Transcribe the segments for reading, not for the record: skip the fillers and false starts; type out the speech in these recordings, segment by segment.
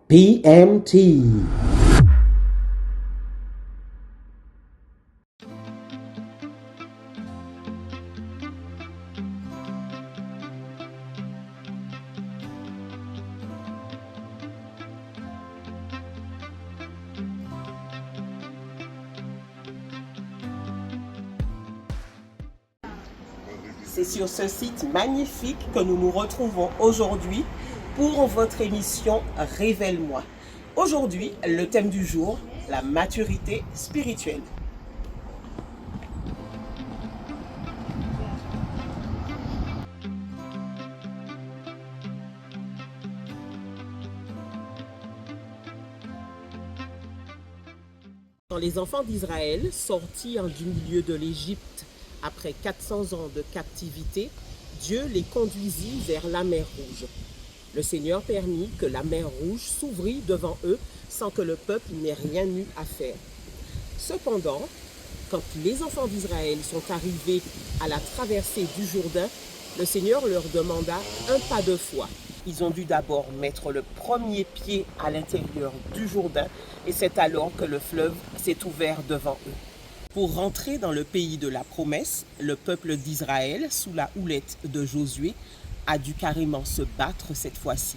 PMT. C'est sur ce site magnifique que nous nous retrouvons aujourd'hui pour votre émission Révèle-moi. Aujourd'hui, le thème du jour, la maturité spirituelle. Quand les enfants d'Israël, sortis du milieu de l'Égypte après 400 ans de captivité, Dieu les conduisit vers la mer Rouge. Le Seigneur permit que la mer Rouge s'ouvrît devant eux sans que le peuple n'ait rien eu à faire. Cependant, quand les enfants d'Israël sont arrivés à la traversée du Jourdain, le Seigneur leur demanda un pas de foi. Ils ont dû d'abord mettre le premier pied à l'intérieur du Jourdain et c'est alors que le fleuve s'est ouvert devant eux. Pour rentrer dans le pays de la promesse, le peuple d'Israël, sous la houlette de Josué, a dû carrément se battre cette fois-ci.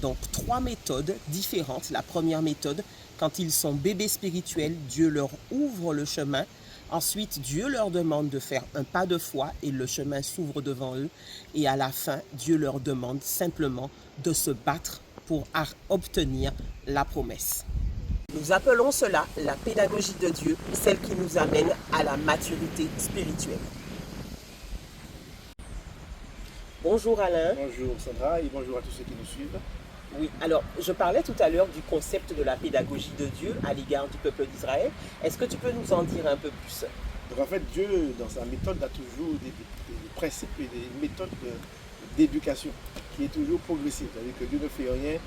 Donc 3 méthodes différentes. La première méthode, quand ils sont bébés spirituels, Dieu leur ouvre le chemin. Ensuite, Dieu leur demande de faire un pas de foi et le chemin s'ouvre devant eux. Et à la fin, Dieu leur demande simplement de se battre pour obtenir la promesse. Nous appelons cela la pédagogie de Dieu, celle qui nous amène à la maturité spirituelle. Bonjour Alain. Bonjour Sandra et bonjour à tous ceux qui nous suivent. Oui, alors je parlais tout à l'heure du concept de la pédagogie de Dieu à l'égard du peuple d'Israël. Est-ce que tu peux nous en dire un peu plus? Donc en fait, Dieu, dans sa méthode, a toujours des principes et des méthodes d'éducation qui est toujours progressive. C'est-à-dire que Dieu ne fait rien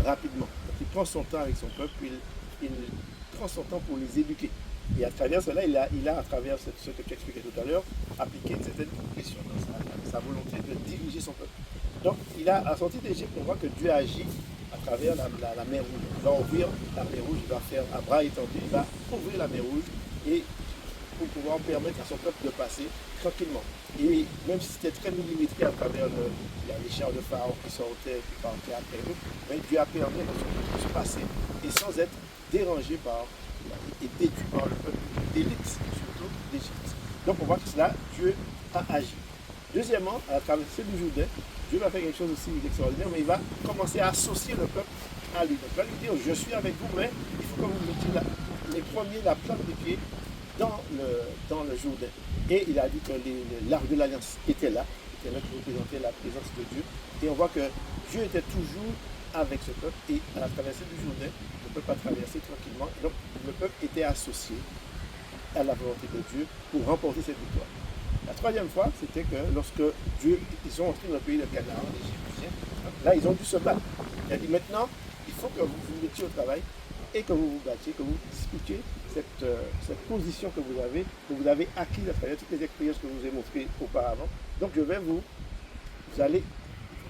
rapidement. Donc il prend son temps avec son peuple, il prend son temps pour les éduquer. Et à travers cela, il a à travers ce que tu expliquais tout à l'heure, appliqué une certaine progression dans sa volonté de diriger son peuple. Donc, à la sortie d'Égypte, on voit que Dieu agit à travers la mer Rouge. Il va ouvrir la mer Rouge, il va faire à bras étendus, il va ouvrir la mer Rouge et pour pouvoir permettre à son peuple de passer tranquillement. Et même si c'était très millimétré à travers les chars de Pharaon qui sortaient, qui partaient après eux, mais Dieu a permis à son peuple de se passer et sans être dérangé et déduit par le peuple d'élite, surtout d'Égypte. Donc on voit que cela, Dieu a agi. Deuxièmement, à la traversée du Jourdain, Dieu va faire quelque chose aussi d'extraordinaire, mais il va commencer à associer le peuple à lui. Donc il va lui dire, je suis avec vous, mais il faut que vous mettiez les premiers, la plante des pieds dans le Jourdain. Et il a dit que l'arche de l'Alliance était là qui représentait la présence de Dieu. Et on voit que Dieu était toujours avec ce peuple, et à la traversée du Jourdain, le peuple a traversé tranquillement. Donc le peuple était associé à la volonté de Dieu pour remporter cette victoire. La troisième fois, c'était que lorsque ils sont entrés dans le pays de Canaan, les Égyptiens, là ils ont dû se battre. Il a dit maintenant, il faut que vous vous mettiez au travail et que vous vous battiez, que vous disputiez cette position que vous avez acquise à travers toutes les expériences que je vous ai montrées auparavant. Donc vous allez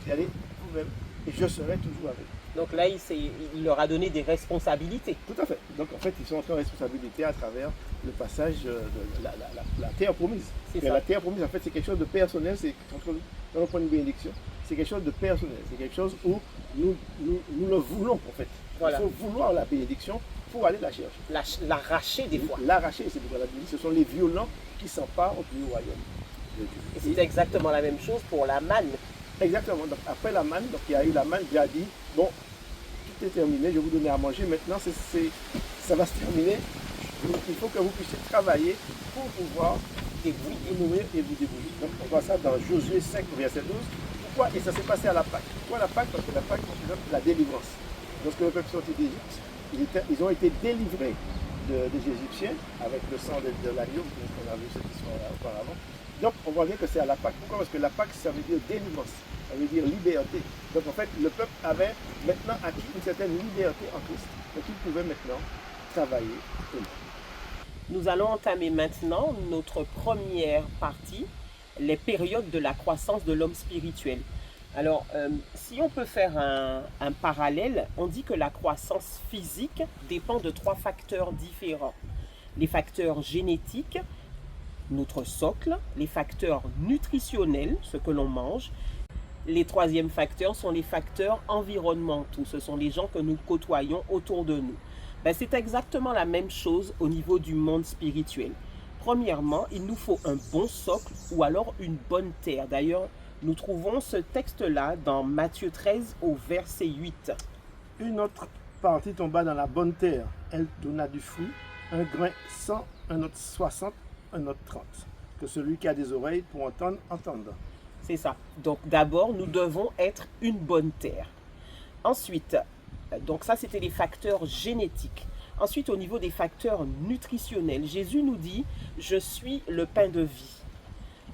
y aller vous-même et je serai toujours avec vous. Donc là, il leur a donné des responsabilités. Tout à fait. Donc en fait, ils sont entrés en responsabilité à travers le passage de la terre promise. La terre promise, en fait, c'est quelque chose de personnel. C'est dans le point de bénédiction, c'est quelque chose de personnel. C'est quelque chose où nous le voulons, en fait. Voilà. Il faut vouloir la bénédiction pour aller la chercher. L'arracher des fois. L'arracher, c'est pourquoi la Bible dit, ce sont les violents qui s'emparent du royaume de Dieu. Et c'est exactement la même chose pour la manne. Exactement. Donc après la manne, donc il y a eu la manne, Dieu a dit, bon, tout est terminé, je vais vous donner à manger, maintenant ça va se terminer. Il faut que vous puissiez travailler pour pouvoir vous nourrir et vous débrouiller. Donc on voit ça dans Josué 5, verset 12. Pourquoi? Et ça s'est passé à la Pâque. Pourquoi la Pâque? Parce que la Pâque représente la délivrance. Lorsque le peuple sortit d'Égypte, ils ont été délivrés des Égyptiens avec le sang de l'agneau, qu'on a vu cette histoire auparavant. Donc on voit bien que c'est à la Pâque. Pourquoi? Parce que la Pâque, ça veut dire délivrance, ça veut dire liberté. Donc en fait, le peuple avait maintenant acquis une certaine liberté en Christ. Donc il pouvait maintenant travailler. Nous allons entamer maintenant notre première partie, les périodes de la croissance de l'homme spirituel. Alors, si on peut faire un parallèle, on dit que la croissance physique dépend de 3 facteurs différents. Les facteurs génétiques, notre socle, les facteurs nutritionnels, ce que l'on mange. Les 3e facteurs sont les facteurs environnementaux, ce sont les gens que nous côtoyons autour de nous. C'est exactement la même chose au niveau du monde spirituel. Premièrement, il nous faut un bon socle ou alors une bonne terre. D'ailleurs, nous trouvons ce texte-là dans Matthieu 13 au verset 8. Une autre partie tomba dans la bonne terre. Elle donna du fruit, un grain 100, un autre 60, un autre 30. Que celui qui a des oreilles pour entendre, entende. C'est ça. Donc d'abord, nous devons être une bonne terre. Ensuite, donc ça c'était les facteurs génétiques. Ensuite, au niveau des facteurs nutritionnels, Jésus nous dit « Je suis le pain de vie ».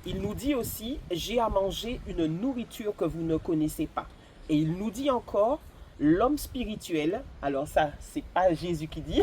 Il nous dit aussi « J'ai à manger une nourriture que vous ne connaissez pas ». Et il nous dit encore « L'homme spirituel », alors ça, c'est pas Jésus qui dit,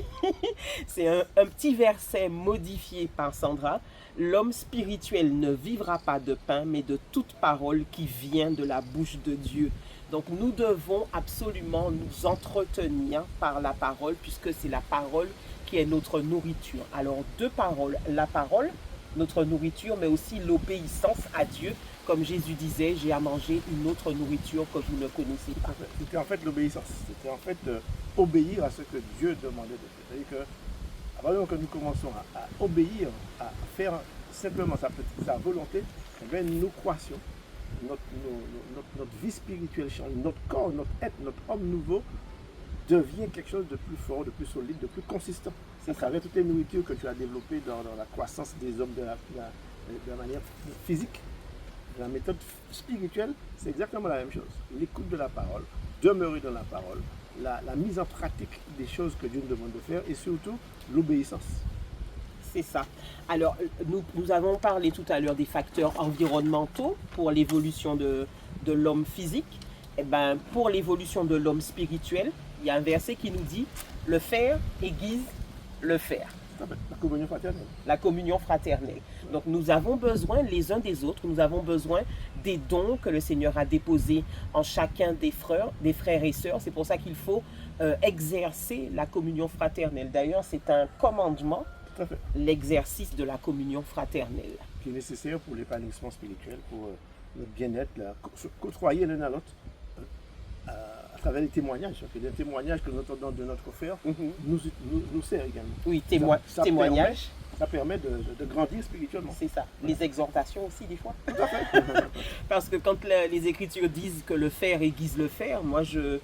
c'est un petit verset modifié par Sandra. « L'homme spirituel ne vivra pas de pain, mais de toute parole qui vient de la bouche de Dieu ». Donc nous devons absolument nous entretenir par la parole, puisque c'est la parole qui est notre nourriture. Alors 2 paroles, la parole, notre nourriture, mais aussi l'obéissance à Dieu. Comme Jésus disait, j'ai à manger une autre nourriture que vous ne connaissez pas. C'était en fait l'obéissance, c'était en fait obéir à ce que Dieu demandait de faire. C'est-à-dire que, à partir du moment que nous commençons à obéir, à faire simplement sa volonté, eh bien, nous croissions. Notre vie spirituelle change, notre corps, notre être, notre homme nouveau devient quelque chose de plus fort, de plus solide, de plus consistant. C'est à travers toutes les nourritures que tu as développées dans la croissance des hommes de la manière physique, de la méthode spirituelle, c'est exactement la même chose. L'écoute de la parole, demeurer dans la parole, la mise en pratique des choses que Dieu nous demande de faire et surtout l'obéissance. C'est ça. Alors, nous avons parlé tout à l'heure des facteurs environnementaux pour l'évolution de l'homme physique. Et pour l'évolution de l'homme spirituel, il y a un verset qui nous dit « Le fer aiguise le fer ». La communion fraternelle. La communion fraternelle. Donc, nous avons besoin les uns des autres, nous avons besoin des dons que le Seigneur a déposés en chacun des frères et sœurs. C'est pour ça qu'il faut exercer la communion fraternelle. D'ailleurs, c'est un commandement. L'exercice de la communion fraternelle. Qui est nécessaire pour l'épanouissement spirituel, pour notre bien-être, se côtoyer l'un à l'autre à travers les témoignages. Les témoignages que nous entendons de notre frère nous sert également. Oui, témoignages. Ça permet de grandir spirituellement. C'est ça. Les exhortations aussi, des fois. Tout à fait. Parce que quand les Écritures disent que le fer aiguise le fer, moi je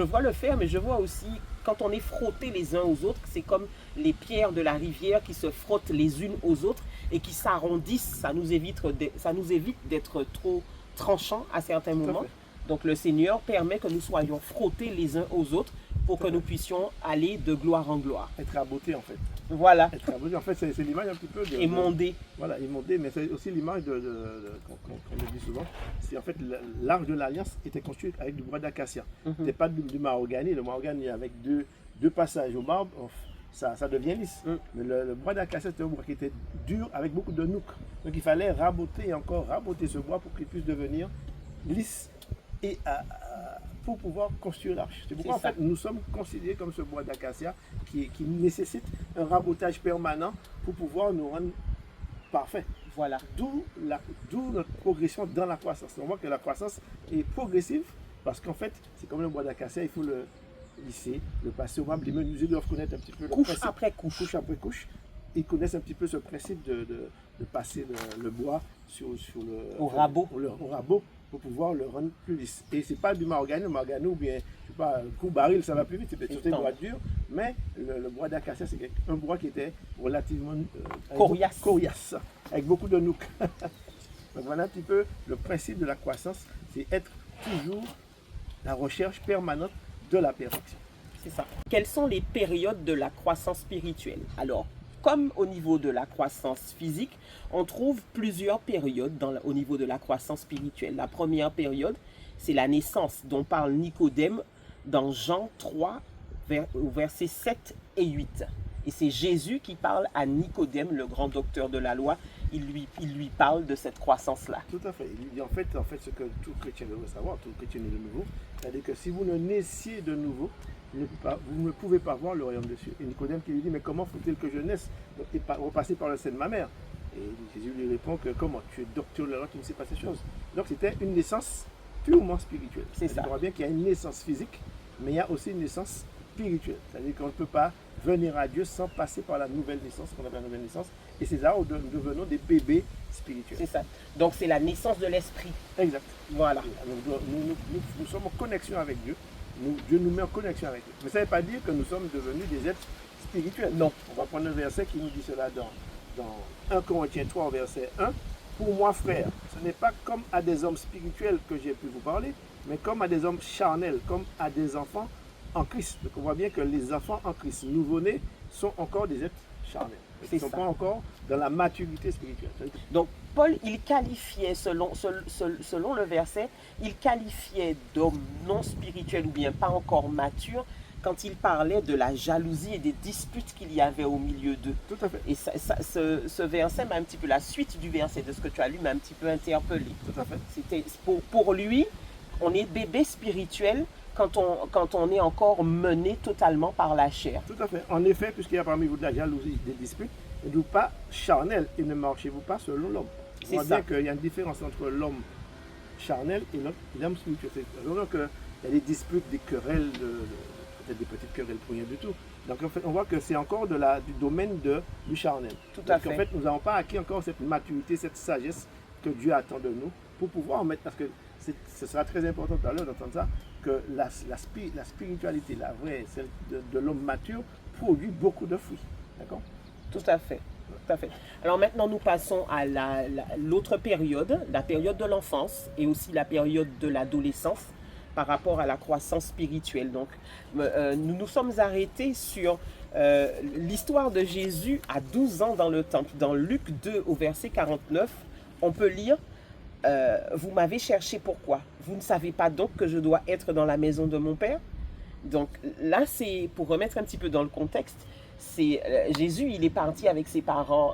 vois le fer, mais je vois aussi, quand on est frottés les uns aux autres, c'est comme les pierres de la rivière qui se frottent les unes aux autres et qui s'arrondissent. Ça nous évite d'être trop tranchants à certains moments. Donc le Seigneur permet que nous soyons frottés les uns aux autres pour que nous puissions aller de gloire en gloire. Être raboté en fait. Voilà. Être raboté, en fait, c'est l'image un petit peu de... Émondé. Voilà, émondé, mais c'est aussi l'image qu'on le dit souvent. C'est en fait l'arche de l'Alliance était construite avec du bois d'acacia. C'était pas du mahogany. Le mahogany avec deux passages au marbre, ça devient lisse. Mais le bois d'acacia, c'était un bois qui était dur avec beaucoup de nouques. Donc il fallait raboter et encore raboter ce bois pour qu'il puisse devenir lisse et pour pouvoir construire l'arche. C'est pourquoi en fait nous sommes considérés comme ce bois d'acacia qui nécessite un rabotage permanent pour pouvoir nous rendre parfaits. Voilà. D'où notre progression dans la croissance. On voit que la croissance est progressive parce qu'en fait c'est comme le bois d'acacia, il faut le lisser, le passer au marbre. Les menuisiers doivent connaître un petit peu le principe. Après couche. Couche après couche. Ils connaissent un petit peu ce principe de passer le bois au rabot pour pouvoir le rendre plus lisse. Et c'est pas du mahogany, le mahogany ou bien, je sais pas, un coup baril, ça va plus vite, c'est surtout un bois dur, mais le bois d'acacia, c'est un bois qui était relativement coriace, avec beaucoup de nouques. Donc voilà un petit peu le principe de la croissance, c'est être toujours la recherche permanente de la perfection. C'est ça. Quelles sont les périodes de la croissance spirituelle? Alors, comme au niveau de la croissance physique, on trouve plusieurs périodes au niveau de la croissance spirituelle. La première période, c'est la naissance dont parle Nicodème dans Jean 3, versets 7 et 8. Et c'est Jésus qui parle à Nicodème, le grand docteur de la loi. Il lui parle de cette croissance-là. Tout à fait. Il lui dit en fait ce que tout chrétien devrait savoir, tout chrétien né de nouveau, c'est-à-dire que si vous ne naissiez de nouveau, vous ne pouvez pas voir le royaume de Dieu. Et Nicodème qui lui dit, mais comment faut-il que je naisse et repasser par le sein de ma mère? Et Jésus lui répond que comment? Tu es docteur de la loi, tu ne sais pas ces choses. Donc c'était une naissance purement spirituelle. C'est ça. On voit bien qu'il y a une naissance physique, mais il y a aussi une naissance spirituelle. C'est-à-dire qu'on ne peut pas venir à Dieu sans passer par la nouvelle naissance, qu'on appelle la nouvelle naissance. Et c'est là où nous devenons des bébés spirituels. C'est ça. Donc c'est la naissance de l'esprit. Exact. Voilà. Nous sommes en connexion avec Dieu. Dieu nous met en connexion avec Dieu. Mais ça ne veut pas dire que nous sommes devenus des êtres spirituels. Non. On va prendre un verset qui nous dit cela dans 1 Corinthiens 3, verset 1. Pour moi, frère, ce n'est pas comme à des hommes spirituels que j'ai pu vous parler, mais comme à des hommes charnels, comme à des enfants en Christ. Donc on voit bien que les enfants en Christ nouveau-nés sont encore des êtres charnels. Ils ne sont pas encore dans la maturité spirituelle. Donc Paul, il qualifiait, selon le verset, il qualifiait d'hommes non spirituels ou bien pas encore matures quand il parlait de la jalousie et des disputes qu'il y avait au milieu d'eux. Tout à fait. Et ce verset m'a un petit peu, la suite du verset de ce que tu as lu m'a un petit peu interpellé. Tout à fait. C'était pour lui, on est bébé spirituel quand on est encore mené totalement par la chair. Tout à fait. En effet, puisqu'il y a parmi vous de la jalousie, des disputes, ne vous pas charnel et ne marchez-vous pas selon l'homme. On voit bien qu'il y a une différence entre l'homme charnel et l'homme spirituel. Donc il y a des disputes, des querelles, peut-être des petites querelles pour rien du tout. Donc en fait, on voit que c'est encore du domaine du charnel. Tout à fait. En fait, nous n'avons pas acquis encore cette maturité, cette sagesse que Dieu attend de nous pour pouvoir en mettre, parce que ce sera très important tout à l'heure d'entendre ça, que la spiritualité, la vraie, celle de l'homme mature, produit beaucoup de fruits. D'accord? Tout à fait. Tout à fait. Alors maintenant, nous passons à l'autre période, la période de l'enfance et aussi la période de l'adolescence par rapport à la croissance spirituelle. Donc, nous nous sommes arrêtés sur l'histoire de Jésus à 12 ans dans le temple. Dans Luc 2 au verset 49, on peut lire vous m'avez cherché pourquoi? Vous ne savez pas donc que je dois être dans la maison de mon Père? Donc là, c'est pour remettre un petit peu dans le contexte, c'est Jésus, il est parti avec ses parents,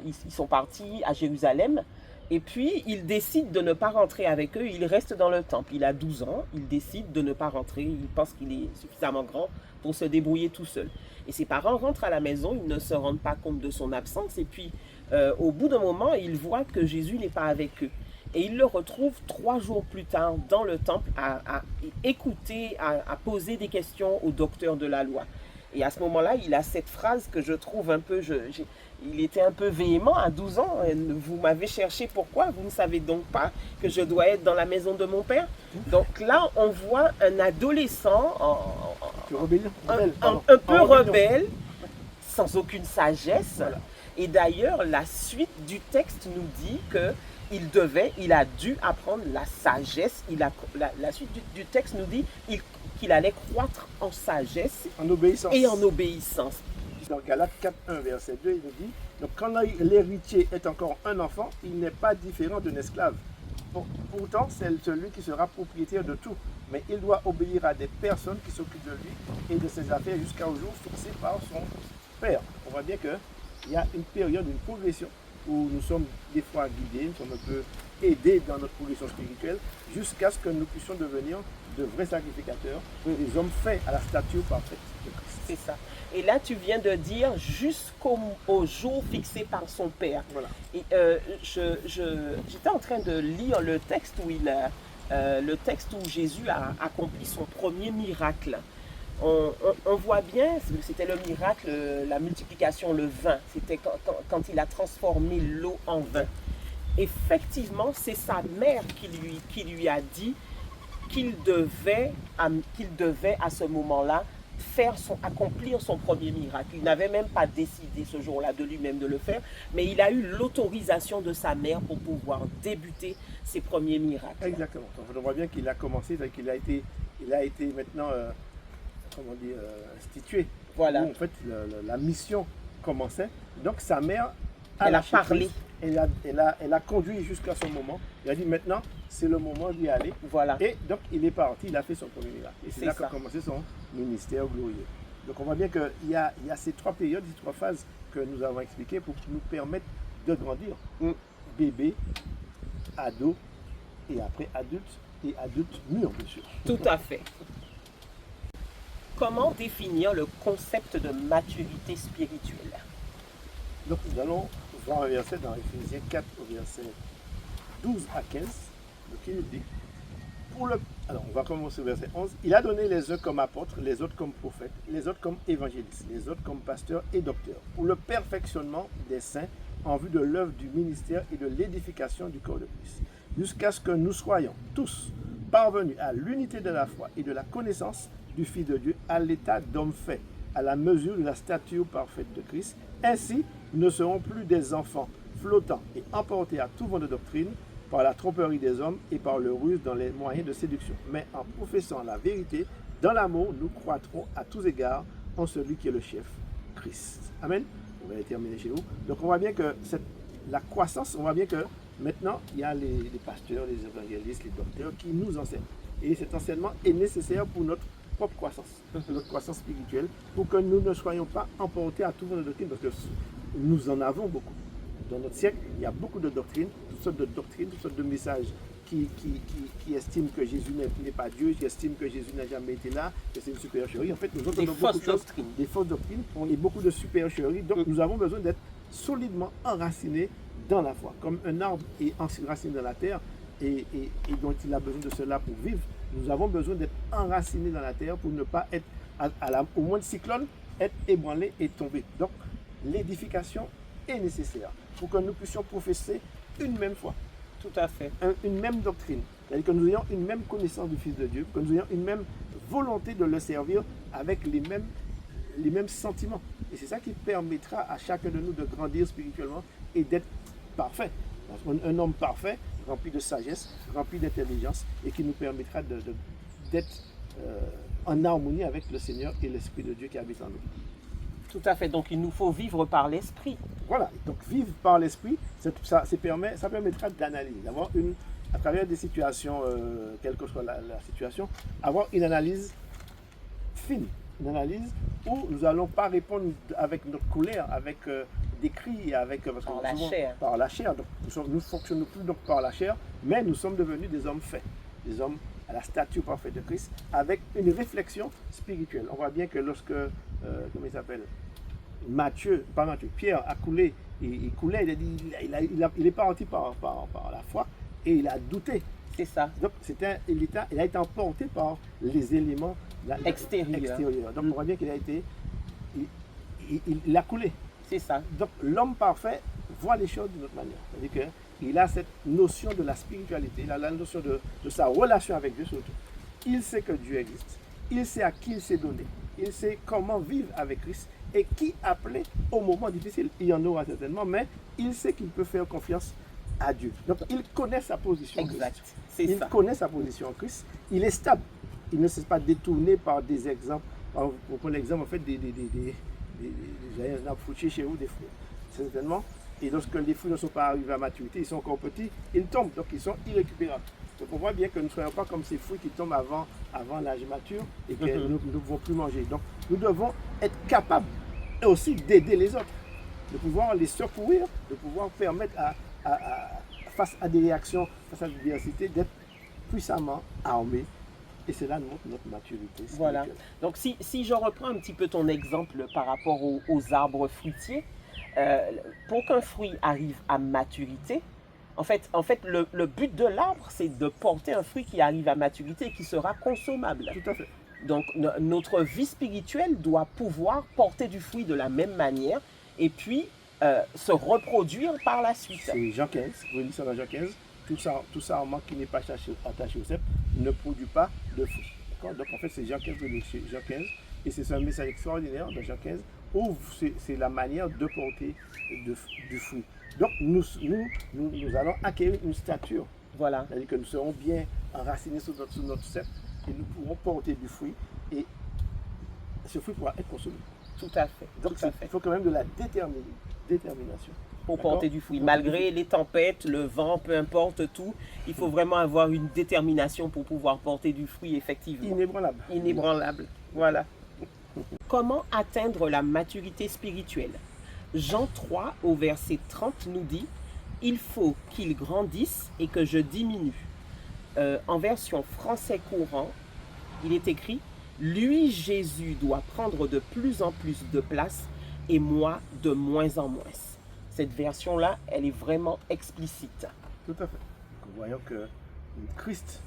ils sont partis à Jérusalem, et puis il décide de ne pas rentrer avec eux, il reste dans le temple. Il a 12 ans, il décide de ne pas rentrer, il pense qu'il est suffisamment grand pour se débrouiller tout seul. Et ses parents rentrent à la maison, ils ne se rendent pas compte de son absence, et puis au bout d'un moment, ils voient que Jésus n'est pas avec eux. Et ils le retrouvent 3 jours plus tard dans le temple à écouter, à poser des questions au docteur de la loi. Et à ce moment-là, il a cette phrase que je trouve un peu, il était un peu véhément à 12 ans. Vous m'avez cherché pourquoi? Vous ne savez donc pas que je dois être dans la maison de mon Père? Donc là, on voit un adolescent un peu rebelle, sans aucune sagesse. Voilà. Et d'ailleurs, la suite du texte nous dit qu'il a dû apprendre la sagesse. La suite du texte nous dit qu'il allait croître en sagesse et en obéissance. Dans Galates 4.1, verset 2, il nous dit, donc quand l'héritier est encore un enfant, il n'est pas différent d'un esclave. Pourtant, c'est celui qui sera propriétaire de tout. Mais il doit obéir à des personnes qui s'occupent de lui et de ses affaires jusqu'au jour fixé par son père. On voit bien qu'il y a une période, une progression où nous sommes des fois guidés, nous sommes un peu aidés dans notre progression spirituelle jusqu'à ce que nous puissions devenir de vrais sacrificateurs, des hommes faits à la stature parfaite de Christ. C'est ça. Et là, tu viens de dire jusqu'au jour fixé par son Père. Voilà. Et j'étais en train de lire le texte où Jésus a accompli son premier miracle. On voit bien, c'était le miracle, la multiplication, le vin. C'était quand il a transformé l'eau en vin. Effectivement, c'est sa mère qui lui a dit qu'il devait à ce moment-là accomplir son premier miracle. Il n'avait même pas décidé ce jour-là de lui-même de le faire, mais il a eu l'autorisation de sa mère pour pouvoir débuter ses premiers miracles. Exactement. Donc, on voit bien qu'il a commencé, qu'il a été maintenant institué. Voilà. Où, en fait, la mission commençait. Donc sa mère elle a parlé. Elle a conduit jusqu'à ce moment. Il a dit maintenant, c'est le moment d'y aller. Voilà. Et donc il est parti, il a fait son premier miracle. Et c'est là qu'a ça. commencé son ministère glorieux. Donc on voit bien qu'il y a ces trois périodes, ces trois phases que nous avons expliquées pour nous permettre de grandir. Bébé, ado, et après adulte, et adulte mûr, bien sûr. Tout à fait. Comment définir le concept de maturité spirituelle? Donc nous allons voir un verset dans Éphésiens 4 au verset 12 à 15. Donc il dit, alors on va commencer au verset 11. Il a donné les uns comme apôtres, les autres comme prophètes, les autres comme évangélistes, les autres comme pasteurs et docteurs, pour le perfectionnement des saints en vue de l'œuvre du ministère et de l'édification du corps de Christ, jusqu'à ce que nous soyons tous parvenus à l'unité de la foi et de la connaissance du Fils de Dieu, à l'état d'homme fait, à la mesure de la stature parfaite de Christ. Ainsi, nous ne serons plus des enfants flottants et emportés à tout vent de doctrine par la tromperie des hommes et par le ruse dans les moyens de séduction. Mais en professant la vérité, dans l'amour, nous croîtrons à tous égards en celui qui est le chef, Christ. Amen. On va terminer chez vous. Donc on voit bien que la croissance, on voit bien que maintenant, il y a les pasteurs, les évangélistes, les docteurs qui nous enseignent. Et cet enseignement est nécessaire pour notre propre croissance, notre croissance spirituelle, pour que nous ne soyons pas emportés à tout vent de doctrine, parce que nous en avons beaucoup. Dans notre siècle, il y a beaucoup de doctrines, toutes sortes de doctrines, toutes sortes de messages qui estiment que Jésus n'est pas Dieu, qui estiment que Jésus n'a jamais été là, que c'est une supercherie. En fait, nous entendons beaucoup de choses, des fausses doctrines, et beaucoup de supercheries. Donc, nous avons besoin d'être solidement enracinés dans la foi, comme un arbre est enraciné dans la terre et dont il a besoin de cela pour vivre. Nous avons besoin d'être enracinés dans la terre pour ne pas être, au moins de cyclone, être ébranlés et tomber. Donc, l'édification est nécessaire pour que nous puissions professer une même foi. Tout à fait. Une même doctrine. C'est-à-dire que nous ayons une même connaissance du Fils de Dieu, que nous ayons une même volonté de le servir avec les mêmes sentiments. Et c'est ça qui permettra à chacun de nous de grandir spirituellement et d'être parfait. Un homme parfait, rempli de sagesse, rempli d'intelligence et qui nous permettra d'être en harmonie avec le Seigneur et l'Esprit de Dieu qui habite en nous. Tout à fait. Donc il nous faut vivre par l'Esprit. Voilà. Donc vivre par l'Esprit, ça permettra d'analyser, d'avoir à travers des situations, quelle que soit la situation, avoir une analyse fine, une analyse où nous n'allons pas répondre avec notre colère, avec des cris, par la chair. Donc, nous ne fonctionnons plus donc par la chair, mais nous sommes devenus des hommes faits, des hommes à la stature parfaite de Christ, avec une réflexion spirituelle. On voit bien que lorsque, comment il s'appelle, Pierre a coulé, il coulait, il est parti par la foi et il a douté. C'est ça. Donc il a été emporté par les éléments extérieurs. Donc on voit bien qu'il a été, il a coulé. C'est ça. Donc l'homme parfait voit les choses d'une autre manière. C'est-à-dire qu'il a cette notion de la spiritualité, il a la notion de sa relation avec Dieu surtout. Il sait que Dieu existe, il sait à qui il s'est donné, il sait comment vivre avec Christ et qui appeler au moment difficile. Il y en aura certainement, mais il sait qu'il peut faire confiance à Dieu. Donc il connaît sa position. Exact. Il connaît sa position en Christ, il est stable, il ne se laisse pas détourner par des exemples. Pour prendre l'exemple en fait des fruitiers chez vous, des fruits, certainement. Et lorsque les fruits ne sont pas arrivés à maturité, ils sont encore petits, ils tombent, donc ils sont irrécupérables. Donc on voit bien que nous ne soyons pas comme ces fruits qui tombent avant l'âge mature et que nous ne pouvons plus manger. Donc nous devons être capables aussi d'aider les autres, de pouvoir les secourir, de pouvoir permettre face à des réactions, face à l'adversité, d'être puissamment armés. Et cela montre notre maturité. Voilà. Donc si je reprends un petit peu ton exemple par rapport aux arbres fruitiers, pour qu'un fruit arrive à maturité, en fait le but de l'arbre, c'est de porter un fruit qui arrive à maturité et qui sera consommable. Tout à fait. Donc notre vie spirituelle doit pouvoir porter du fruit de la même manière et puis se reproduire par la suite. C'est Jean 15, vous lisez ça dans Jean 15. Tout ça qui n'est pas attaché au cep ne produit pas de fruit. Donc en fait c'est Jean 15, Jean 15 et c'est un message extraordinaire dans Jean 15 où c'est la manière de porter du fruit. Donc nous allons acquérir une stature. Voilà. C'est-à-dire que nous serons bien enracinés sous notre cep et nous pourrons porter du fruit et ce fruit pourra être consommé. Tout à fait. Donc il faut quand même de la détermination. Pour porter du fruit. Malgré les tempêtes, le vent, peu importe tout, il faut vraiment avoir une détermination pour pouvoir porter du fruit effectivement. Inébranlable. Inébranlable. Voilà. Comment atteindre la maturité spirituelle? Jean 3 au verset 30 nous dit « Il faut qu'il grandisse et que je diminue ». En version français courant, il est écrit « Lui, Jésus, doit prendre de plus en plus de place et moi de moins en moins ». Cette version-là, elle est vraiment explicite. Tout à fait. Donc, voyons que Christ,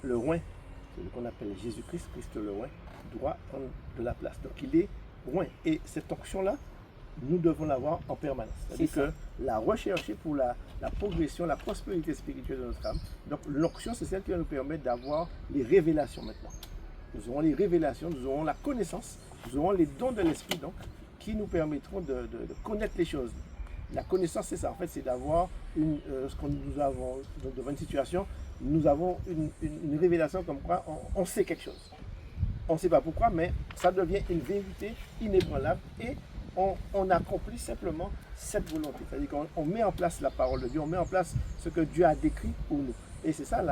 le roi, celui qu'on appelle Jésus-Christ, Christ le roi, doit prendre de la place. Donc il est roi. Et cette onction-là, nous devons l'avoir en permanence. C'est-à-dire que la rechercher pour la progression, la prospérité spirituelle de notre âme. Donc l'onction, c'est celle qui va nous permettre d'avoir les révélations maintenant. Nous aurons les révélations, nous aurons la connaissance, nous aurons les dons de l'esprit donc, qui nous permettront de connaître les choses. La connaissance, c'est ça. En fait, c'est d'avoir ce que nous avons devant une situation, nous avons une révélation comme quoi on sait quelque chose. On ne sait pas pourquoi, mais ça devient une vérité inébranlable et on accomplit simplement cette volonté. C'est-à-dire qu'on met en place la parole de Dieu, on met en place ce que Dieu a décrit pour nous. Et c'est ça,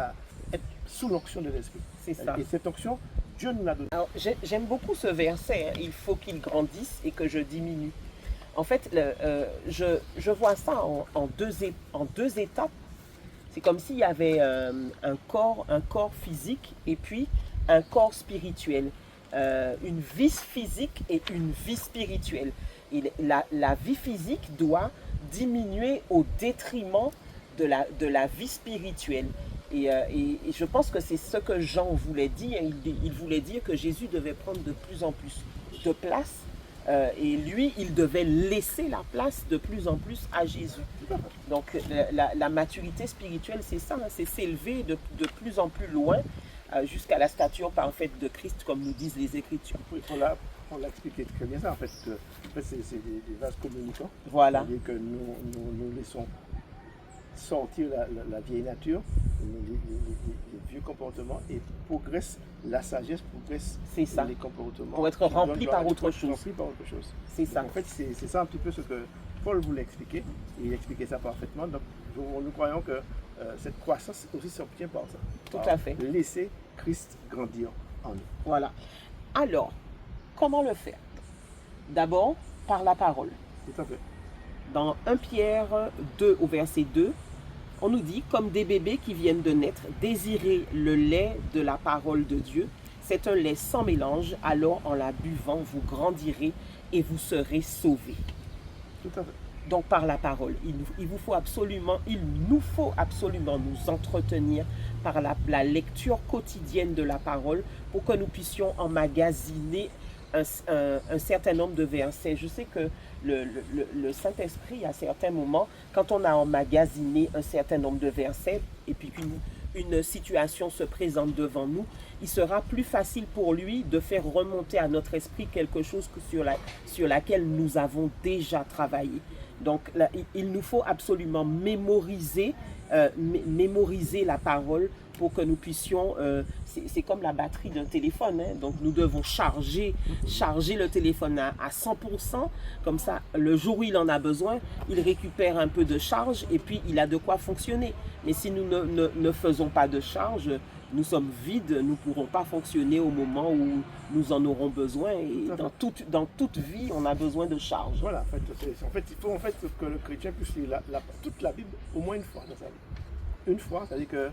être sous l'onction de l'Esprit. C'est ça. Et cette onction, Dieu nous l'a donnée. Alors, j'aime beaucoup ce verset, hein. Il faut qu'il grandisse et que je diminue. En fait, je vois ça en deux étapes. C'est comme s'il y avait un corps physique et puis un corps spirituel. Une vie physique et une vie spirituelle. Et la vie physique doit diminuer au détriment de la vie spirituelle. Et je pense que c'est ce que Jean voulait dire. Il voulait dire que Jésus devait prendre de plus en plus de place. Et lui, il devait laisser la place de plus en plus à Jésus. Donc la maturité spirituelle, c'est ça, hein, c'est s'élever de plus en plus loin jusqu'à la stature parfaite de Christ, comme nous disent les Écritures. Oui, on l'a expliqué très bien ça, en fait. C'est des vases communicants. Voilà. C'est-à-dire que nous laissons sortir la vieille nature, les vieux comportements et progresse la sagesse, progresse les comportements. Pour être rempli par autre chose. Rempli par autre chose. C'est ça. Donc, en fait, c'est ça un petit peu ce que Paul voulait expliquer. Et il expliquait ça parfaitement. Donc, nous croyons que cette croissance aussi s'obtient par ça. Tout à fait. Laisser Christ grandir en nous. Voilà. Alors, comment le faire? D'abord, par la parole. Tout à fait. Dans 1 Pierre 2 au verset 2, on nous dit, comme des bébés qui viennent de naître, désirez le lait de la parole de Dieu. C'est un lait sans mélange, alors en la buvant, vous grandirez et vous serez sauvés. Tout à fait. Donc par la parole, il nous faut absolument nous entretenir par la lecture quotidienne de la parole pour que nous puissions emmagasiner un certain nombre de versets. Je sais que le Saint-Esprit, à certains moments, quand on a emmagasiné un certain nombre de versets et puis qu'une situation se présente devant nous, il sera plus facile pour lui de faire remonter à notre esprit quelque chose sur laquelle nous avons déjà travaillé. Donc, là, il nous faut absolument mémoriser la parole pour que nous puissions, c'est comme la batterie d'un téléphone, hein, donc nous devons charger le téléphone à 100%, comme ça, le jour où il en a besoin, il récupère un peu de charge et puis il a de quoi fonctionner. Mais si nous ne faisons pas de charge, nous sommes vides, nous ne pourrons pas fonctionner au moment où nous en aurons besoin. Et dans toute vie, on a besoin de charge. Voilà, en fait, il faut que le chrétien puisse lire toute la Bible au moins une fois dans sa vie. Une fois, c'est-à-dire que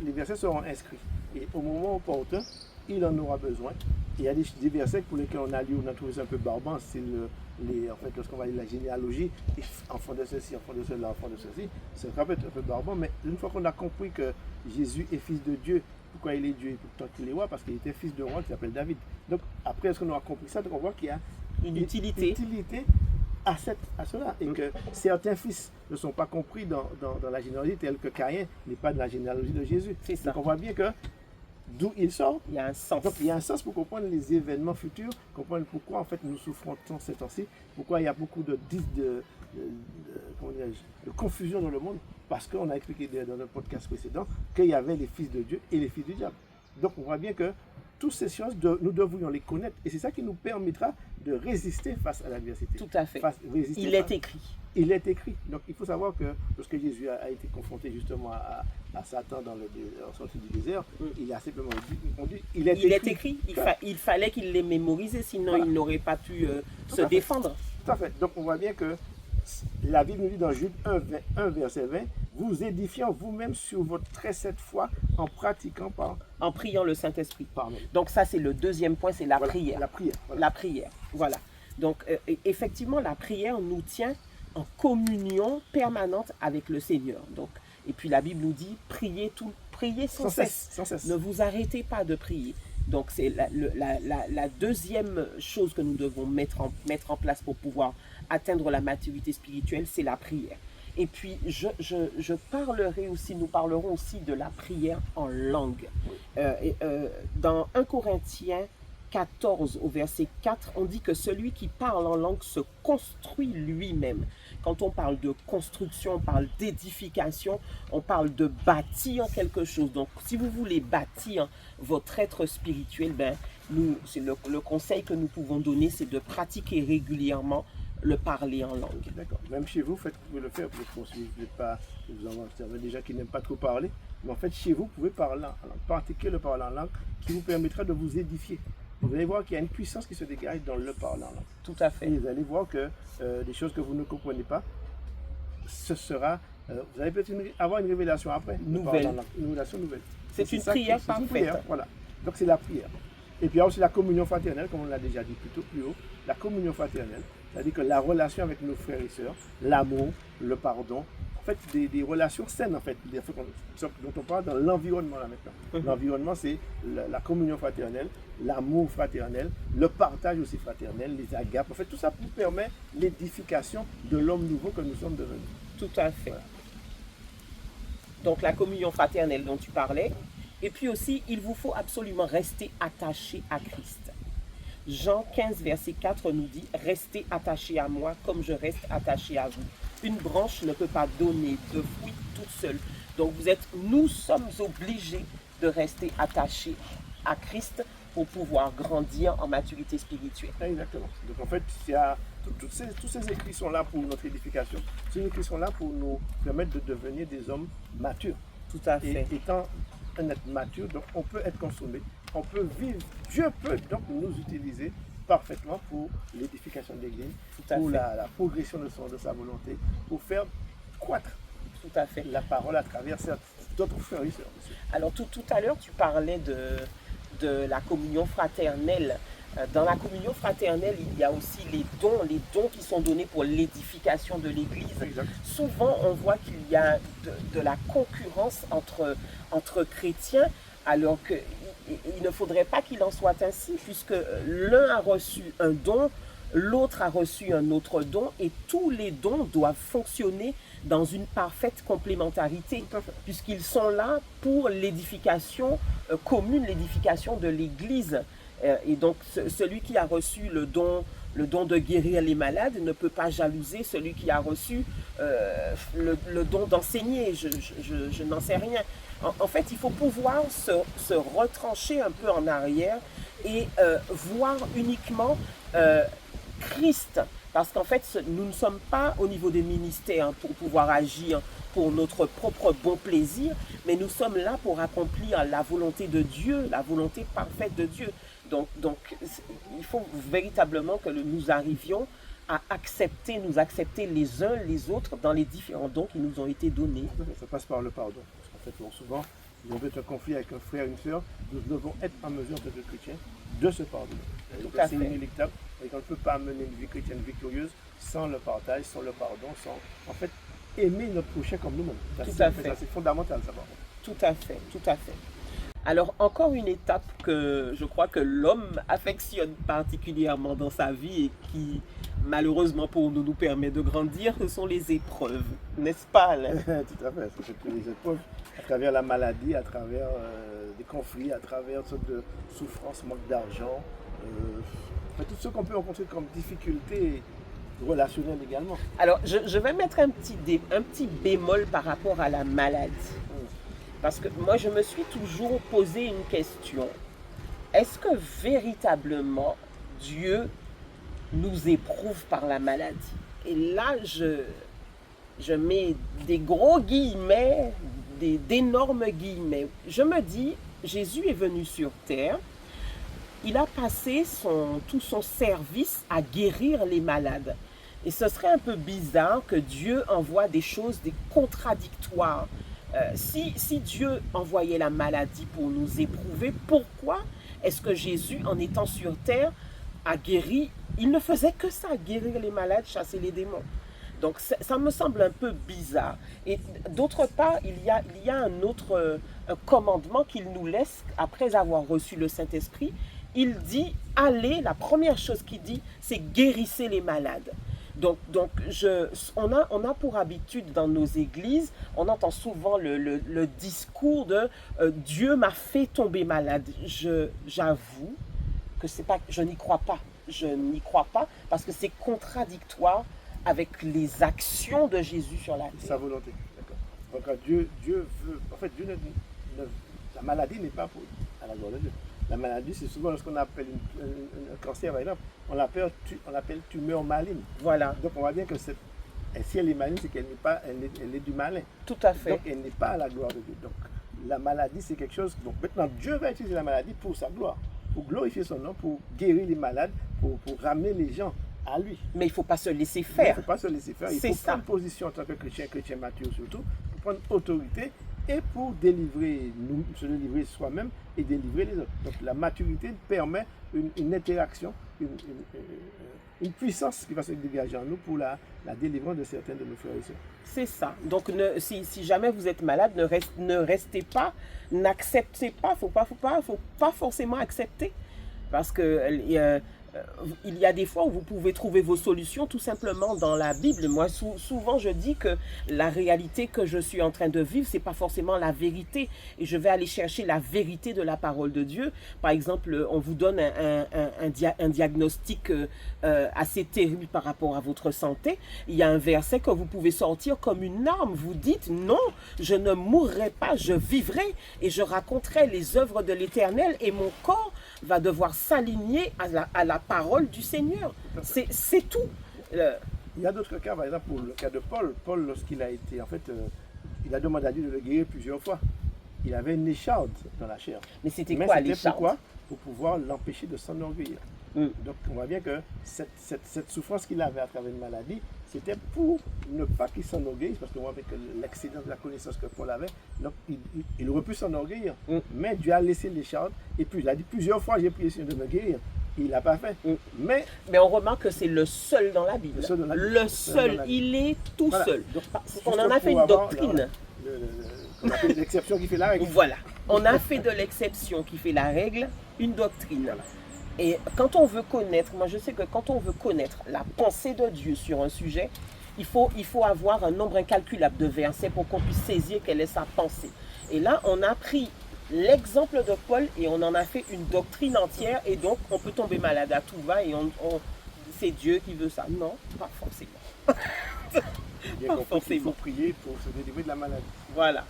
les versets seront inscrits. Et au moment opportun, il en aura besoin. Et il y a des versets pour lesquels on a lu, on a trouvé ça un peu barbant, c'est en fait, lorsqu'on va lire la généalogie, enfant de ceci, enfant de cela, enfant de ceci, ça peut être un peu barbant, mais une fois qu'on a compris que Jésus est fils de Dieu, pourquoi il est Dieu et pourtant qu'il est roi? Parce qu'il était fils de roi qui s'appelle David. Donc après, est-ce qu'on aura compris ça? Donc on voit qu'il y a une utilité à cela, et que certains fils ne sont pas compris dans la généalogie, tel que Caïn n'est pas de la généalogie de Jésus. C'est ça. Donc on voit bien que d'où il sort, il y a un sens. Donc il y a un sens pour comprendre les événements futurs, comprendre pourquoi en fait nous souffrons tant ces temps-ci, pourquoi il y a beaucoup de confusion dans le monde, parce qu'on a expliqué dans le podcast précédent qu'il y avait les fils de Dieu et les fils du diable. Donc on voit bien que toutes ces choses, nous devrions les connaître, et c'est ça qui nous permettra de résister face à l'adversité. Tout à fait. Résister Il est écrit. Il est écrit. Donc il faut savoir que lorsque Jésus a été confronté justement à Satan en sortie du désert, il a simplement dit, il est écrit. Il fallait qu'il les mémorise, sinon il n'aurait pas pu se défendre. Tout à fait. Donc on voit bien que la Bible nous dit dans Jude 1 verset 20, vous édifiant vous-même sur votre très sainte foi en pratiquant en priant le Saint-Esprit. Pardon. Donc ça c'est le deuxième point, c'est la prière. La prière. Voilà. La prière, voilà. Donc effectivement la prière nous tient en communion permanente avec le Seigneur. Donc, et puis la Bible nous dit priez sans cesse. Sans cesse. Ne vous arrêtez pas de prier. Donc c'est la deuxième chose que nous devons mettre en place pour pouvoir atteindre la maturité spirituelle, c'est la prière. Et puis nous parlerons aussi de la prière en langue. Dans 1 Corinthiens 14 au verset 4, on dit que celui qui parle en langue se construit lui-même. Quand on parle de construction, on parle d'édification, on parle de bâtir quelque chose. Donc, si vous voulez bâtir votre être spirituel, c'est le conseil que nous pouvons donner, c'est de pratiquer régulièrement le parler en langue. D'accord. Même chez vous, vous pouvez le faire. Vous avez des gens qui n'aiment pas trop parler, mais en fait, chez vous, vous pouvez parler en langue, pratiquer le parler en langue qui vous permettra de vous édifier. Vous allez voir qu'il y a une puissance qui se dégage dans le parler en langue. Tout à fait. Et vous allez voir que des choses que vous ne comprenez pas, ce sera... vous allez peut-être avoir une révélation après. Nouvelle. Une révélation nouvelle. C'est une prière parfaite. Une prière, voilà. Donc c'est la prière. Et puis il y a aussi la communion fraternelle, comme on l'a déjà dit plus haut. La communion fraternelle, c'est-à-dire que la relation avec nos frères et sœurs, l'amour, le pardon, en fait des relations saines en fait, dont on parle dans l'environnement là maintenant. L'environnement c'est la communion fraternelle, l'amour fraternel, le partage aussi fraternel, les agapes. En fait tout ça nous permet l'édification de l'homme nouveau que nous sommes devenus. Tout à fait. Voilà. Donc la communion fraternelle dont tu parlais. Et puis aussi, il vous faut absolument rester attaché à Christ. Jean 15, verset 4 nous dit « Restez attachés à moi comme je reste attaché à vous. Une branche ne peut pas donner de fruits toute seule. » Donc nous sommes obligés de rester attachés à Christ pour pouvoir grandir en maturité spirituelle. Exactement. Donc en fait, tous ces écrits sont là pour notre édification. Ces écrits sont là pour nous permettre de devenir des hommes matures. Tout à fait. Et étant un être mature, donc on peut être consommé, on peut vivre. Dieu peut donc nous utiliser parfaitement pour l'édification de l'Église, pour la progression de sa volonté, pour faire croître tout à fait la parole à travers d'autres frères et sœurs. Alors tout à l'heure, tu parlais de la communion fraternelle. Dans la communion fraternelle, il y a aussi les dons qui sont donnés pour l'édification de l'Église. Exact. Souvent, on voit qu'il y a de la concurrence entre chrétiens, alors qu'il ne faudrait pas qu'il en soit ainsi, puisque l'un a reçu un don, l'autre a reçu un autre don, et tous les dons doivent fonctionner dans une parfaite complémentarité, puisqu'ils sont là pour l'édification commune, l'édification de l'Église. Et donc, celui qui a reçu le don de guérir les malades ne peut pas jalouser celui qui a reçu le don d'enseigner. Je n'en sais rien. En fait, il faut pouvoir se retrancher un peu en arrière et voir uniquement Christ. Parce qu'en fait, nous ne sommes pas au niveau des ministères pour pouvoir agir pour notre propre bon plaisir, mais nous sommes là pour accomplir la volonté de Dieu, la volonté parfaite de Dieu. Donc il faut véritablement que nous arrivions à nous accepter les uns les autres dans les différents dons qui nous ont été donnés. Ça passe par le pardon. Parce qu'en fait, souvent, si on veut être en conflit avec un frère ou une sœur, nous devons être en mesure, en tant que chrétiens, de se pardonner. C'est inéluctable. Et on ne peut pas mener une vie chrétienne victorieuse sans le partage, sans le pardon, sans en fait aimer notre prochain comme nous-mêmes. Tout à fait. C'est fondamental, ça. Tout à fait, tout à fait. Alors, encore une étape que je crois que l'homme affectionne particulièrement dans sa vie et qui, malheureusement pour nous, nous permet de grandir, ce sont les épreuves, n'est-ce pas, Alain? Tout à fait, c'est les épreuves à travers la maladie, à travers des conflits, à travers toutes de souffrances, manque d'argent, tout ce qu'on peut rencontrer comme difficultés relationnelles également. Alors, je vais mettre un petit bémol par rapport à la maladie. Parce que moi, je me suis toujours posé une question. Est-ce que véritablement Dieu nous éprouve par la maladie. Et là, je mets des gros guillemets, d'énormes guillemets. Je me dis, Jésus est venu sur terre, il a passé tout son service à guérir les malades. Et ce serait un peu bizarre que Dieu envoie des choses contradictoires. Si Dieu envoyait la maladie pour nous éprouver, pourquoi est-ce que Jésus, en étant sur terre, a guéri? Il ne faisait que ça, guérir les malades, chasser les démons. Donc ça me semble un peu bizarre. Et d'autre part, il y a un autre commandement qu'il nous laisse après avoir reçu le Saint-Esprit. Il dit, allez, la première chose qu'il dit, c'est guérissez les malades. Donc on a pour habitude dans nos églises, on entend souvent le discours de Dieu m'a fait tomber malade. J'avoue que c'est pas, je n'y crois pas. Je n'y crois pas parce que c'est contradictoire avec les actions de Jésus sur la terre. Sa volonté, d'accord. Donc Dieu veut, en fait, la maladie n'est pas à la gloire de Dieu. La maladie, c'est souvent lorsqu'on appelle un cancer, par exemple, on l'appelle tumeur maligne. Voilà. Donc on voit bien que si elle est maligne, c'est qu'elle n'est pas, elle est du malin. Tout à fait. Donc elle n'est pas à la gloire de Dieu. Donc la maladie, c'est quelque chose. Donc maintenant, Dieu va utiliser la maladie pour sa gloire, pour glorifier son nom, pour guérir les malades, pour ramener les gens à lui. Mais il ne faut pas se laisser Il ne faire. faut pas se laisser faire. Il faut prendre position en tant que chrétien mature surtout, pour prendre autorité et pour se délivrer soi-même et délivrer les autres. Donc la maturité permet une interaction, une puissance qui va se dégager en nous pour la délivrance de certains de nos frères et sœurs. C'est ça. Donc si jamais vous êtes malade, ne restez pas, n'acceptez pas. Faut pas forcément accepter. Parce que il y a des fois où vous pouvez trouver vos solutions tout simplement dans la Bible. Moi, souvent, je dis que la réalité que je suis en train de vivre, c'est pas forcément la vérité. Et je vais aller chercher la vérité de la parole de Dieu. Par exemple, on vous donne un diagnostic assez terrible par rapport à votre santé. Il y a un verset que vous pouvez sortir comme une arme. Vous dites, non, je ne mourrai pas, je vivrai et je raconterai les œuvres de l'Éternel et mon corps va devoir s'aligner à la parole du Seigneur. C'est tout. Il y a d'autres cas, par exemple, pour le cas de Paul. Paul, lorsqu'il a été, en fait, il a demandé à Dieu de le guérir plusieurs fois. Il avait une écharde dans la chair. Mais c'était quoi l'écharde? Pourquoi? Pour pouvoir l'empêcher de s'enorgueillir. Donc on voit bien que cette souffrance qu'il avait à travers une maladie, c'était pour ne pas qu'il s'enorgueillisse, parce qu'on voit avec l'excédent de la connaissance que Paul avait, donc il aurait pu s'enorgueillir. Mais Dieu a laissé l'écharde, et puis il a dit plusieurs fois, j'ai prié Seigneur de me guérir. Il ne l'a pas fait. Mais on remarque que c'est le seul dans la Bible. Le seul, il est tout seul. Donc, on en a fait une doctrine. On a fait l'exception qui fait la règle. Voilà. On a fait de l'exception qui fait la règle une doctrine. Voilà. Et quand on veut connaître, moi je sais que quand on veut connaître la pensée de Dieu sur un sujet, il faut avoir un nombre incalculable de versets pour qu'on puisse saisir quelle est sa pensée. Et là, on a pris l'exemple de Paul et on en a fait une doctrine entière, et donc on peut tomber malade à tout va et c'est Dieu qui veut ça. Non, pas forcément. Il faut prier pour se délivrer de la maladie. Voilà.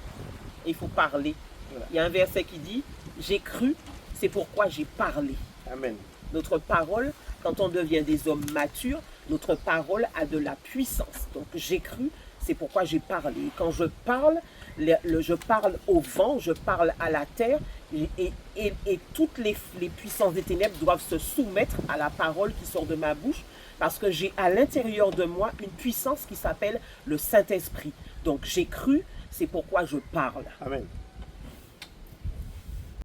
Il faut parler. Voilà. Il y a un verset qui dit, j'ai cru, c'est pourquoi j'ai parlé. Amen. Notre parole, quand on devient des hommes matures, notre parole a de la puissance. Donc j'ai cru, c'est pourquoi j'ai parlé. Et quand je parle, je parle au vent, je parle à la terre, et toutes les puissances des ténèbres doivent se soumettre à la parole qui sort de ma bouche, parce que j'ai à l'intérieur de moi une puissance qui s'appelle le Saint-Esprit. Donc j'ai cru, c'est pourquoi je parle. Amen.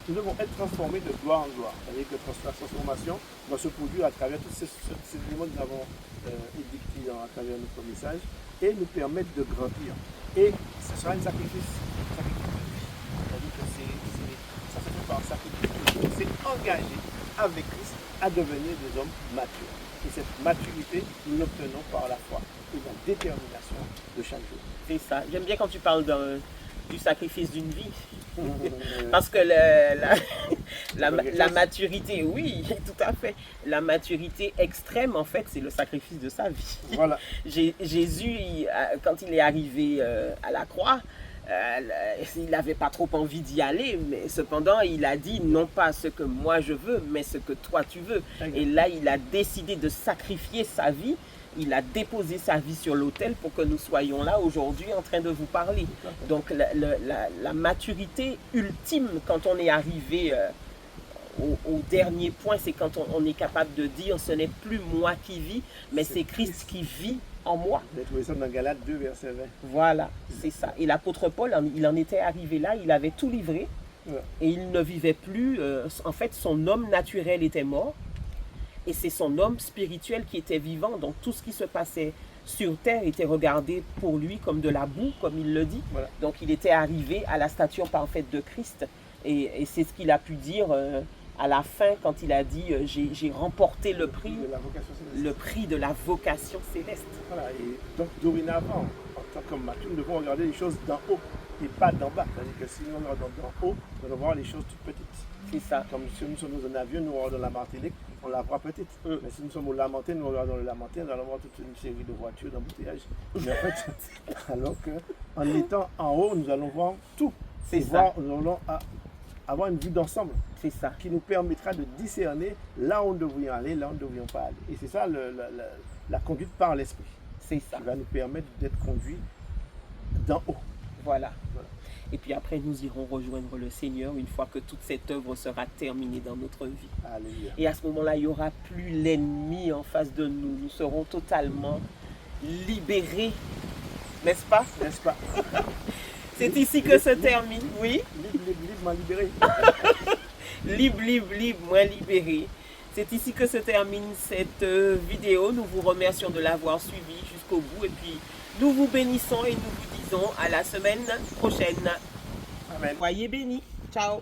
Nous devons être transformés de gloire en gloire. C'est-à-dire que la transformation va se produire à travers tous ces éléments que nous avons édictés à travers notre message et nous permettre de grandir. Et ce sera un sacrifice de vie. C'est-à-dire que ça se fait par sacrifice. C'est engagé avec Christ à devenir des hommes matures. Et cette maturité, nous l'obtenons par la foi et la détermination de chaque jour. C'est ça. J'aime bien quand tu parles du sacrifice d'une vie. Parce que la maturité, oui, tout à fait. La maturité extrême, en fait, c'est le sacrifice de sa vie. Voilà. Jésus, quand il est arrivé à la croix, il n'avait pas trop envie d'y aller, mais cependant, il a dit non pas ce que moi je veux, mais ce que toi tu veux. Et là, il a décidé de sacrifier sa vie. Il a déposé sa vie sur l'autel pour que nous soyons là aujourd'hui en train de vous parler. Donc la maturité ultime, quand on est arrivé au dernier point, c'est quand on est capable de dire ce n'est plus moi qui vis, mais c'est Christ qui vit en moi. Vous avez trouvé ça dans Galates 2, verset 20. Voilà, c'est ça. Et l'apôtre Paul, il en était arrivé là, il avait tout livré et il ne vivait plus. En fait, son homme naturel était mort et c'est son homme spirituel qui était vivant. Donc tout ce qui se passait sur terre était regardé pour lui comme de la boue, comme il le dit. Voilà. Donc il était arrivé à la stature parfaite de Christ et c'est ce qu'il a pu dire à la fin quand il a dit j'ai remporté le prix de la vocation céleste. Le prix de la vocation céleste. Voilà, et donc dorénavant, en tant que mature, nous devons regarder les choses d'en haut et pas d'en bas. C'est-à-dire que si nous regardons d'en haut, nous allons voir les choses toutes petites. C'est ça. Comme si nous sommes dans un avion, nous regardons la Martinique, on la voit petite. Mais si nous sommes au Lamentin, nous regardons le Lamentin, nous allons voir toute une série de voitures d'embouteillage. Mais en fait, alors qu'en étant en haut, nous allons voir tout. C'est ça. Nous allons avoir une vue d'ensemble. C'est ça. Qui nous permettra de discerner là où nous devrions aller, là où nous ne devrions pas aller. Et c'est ça la conduite par l'esprit. C'est ça. Qui va nous permettre d'être conduits d'en haut. Voilà. Et puis après, nous irons rejoindre le Seigneur une fois que toute cette œuvre sera terminée dans notre vie. Alléluia. Et à ce moment-là, il n'y aura plus l'ennemi en face de nous. Nous serons totalement libérés. N'est-ce pas? N'est-ce pas? C'est ici que se termine, oui. Libre, m'a libéré. Libre, moins libéré. C'est ici que se termine cette vidéo. Nous vous remercions de l'avoir suivi jusqu'au bout. Et puis, nous vous bénissons et nous vous disons à la semaine prochaine. Amen. Soyez bénis. Ciao.